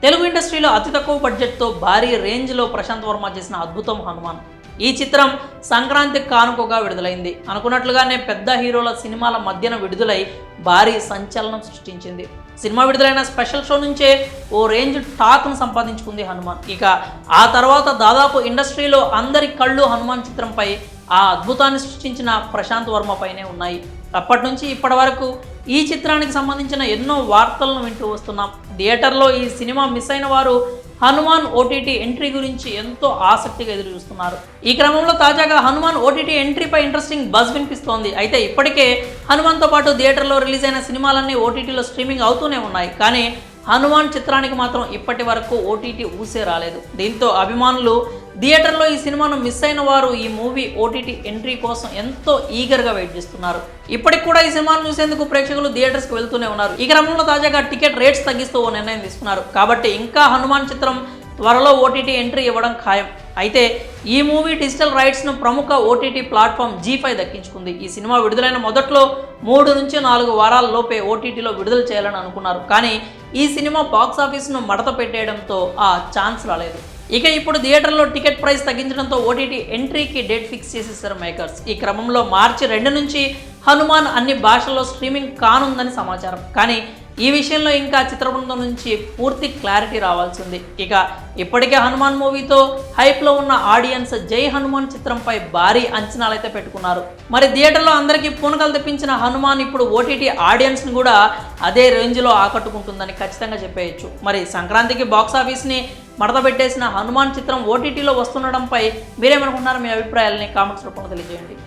తెలుగు ఇండస్ట్రీలో అతి తక్కువ బడ్జెట్తో భారీ రేంజ్లో ప్రశాంత్ వర్మ చేసిన అద్భుతం హనుమాన్. ఈ చిత్రం సంక్రాంతికి కానుకగా విడుదలైంది. అనుకున్నట్లుగానే పెద్ద హీరోల సినిమాల మధ్యన విడుదలై భారీ సంచలనం సృష్టించింది. సినిమా విడుదలైన స్పెషల్ షో నుంచే ఓ రేంజ్ టాక్ను సంపాదించుకుంది హనుమాన్. ఇక ఆ తర్వాత దాదాపు ఇండస్ట్రీలో అందరి కళ్ళు హనుమాన్ చిత్రంపై, ఆ అద్భుతాన్ని సృష్టించిన ప్రశాంత్ వర్మ పైనే ఉన్నాయి. అప్పటి నుంచి ఇప్పటి వరకు ఈ చిత్రానికి సంబంధించిన ఎన్నో వార్తలను వింటూ వస్తున్నాం. థియేటర్లో ఈ సినిమా మిస్ అయిన వారు హనుమాన్ ఓటీటీ ఎంట్రీ గురించి ఎంతో ఆసక్తిగా ఎదురు చూస్తున్నారు. ఈ క్రమంలో తాజాగా హనుమాన్ ఓటీటీ ఎంట్రీపై ఇంట్రెస్టింగ్ బజ్ వినిపిస్తోంది. అయితే ఇప్పటికే హనుమాన్తో పాటు థియేటర్లో రిలీజ్ అయిన సినిమాలన్నీ ఓటీటీలో స్ట్రీమింగ్ అవుతూనే ఉన్నాయి. కానీ హనుమాన్ చిత్రానికి మాత్రం ఇప్పటి వరకు ఓటీటీ ఊసే రాలేదు. దీంతో అభిమానులు థియేటర్లో ఈ సినిమాను మిస్ అయిన వారు ఈ మూవీ ఓటీటీ ఎంట్రీ కోసం ఎంతో ఈగర్గా వెయిట్ చేస్తున్నారు. ఇప్పటికి కూడా ఈ సినిమాను చూసేందుకు ప్రేక్షకులు థియేటర్స్కి వెళ్తూనే ఉన్నారు. ఈ క్రమంలో తాజాగా టికెట్ రేట్స్ తగ్గిస్తూ ఓ నిర్ణయం తీసుకున్నారు. కాబట్టి ఇంకా హనుమాన్ చిత్రం త్వరలో ఓటీటీ ఎంట్రీ ఇవ్వడం ఖాయం. అయితే ఈ మూవీ డిజిటల్ రైట్స్ను ప్రముఖ ఓటీటీ ప్లాట్ఫామ్ జీ5 దక్కించుకుంది. ఈ సినిమా విడుదలైన మొదట్లో 3 నుంచి 4 వారాల లోపే ఓటీటీలో విడుదల చేయాలని అనుకున్నారు. కానీ ఈ సినిమా బాక్సాఫీస్ను మడత పెట్టేయడంతో ఆ ఛాన్స్ రాలేదు. ఇక ఇప్పుడు థియేటర్లో టికెట్ ప్రైస్ తగ్గించడంతో ఓటీటీ ఎంట్రీకి డేట్ ఫిక్స్ చేసేసారు మేకర్స్. ఈ క్రమంలో మార్చి 2 నుంచి హనుమాన్ అన్ని భాషల్లో స్ట్రీమింగ్ కానుందని సమాచారం. కానీ ఈ విషయంలో ఇంకా చిత్రబృందం నుంచి పూర్తి క్లారిటీ రావాల్సి ఉంది. ఇక ఇప్పటికే హనుమాన్ మూవీతో హైప్లో ఉన్న ఆడియన్స్ జై హనుమాన్ చిత్రంపై భారీ అంచనాలు అయితే పెట్టుకున్నారు. మరి థియేటర్లో అందరికీ పూనకలు తెప్పించిన హనుమాన్ ఇప్పుడు ఓటీటీ ఆడియన్స్ని కూడా అదే రేంజ్లో ఆకట్టుకుంటుందని ఖచ్చితంగా చెప్పేయచ్చు. మరి సంక్రాంతికి బాక్సాఫీస్ని మడతపెట్టేసిన హనుమాన్ చిత్రం ఓటీటీలో వస్తుండడంపై మీరేమనుకుంటున్నారో మీ అభిప్రాయాలని కామెంట్స్ రూపంలో తెలియజేయండి.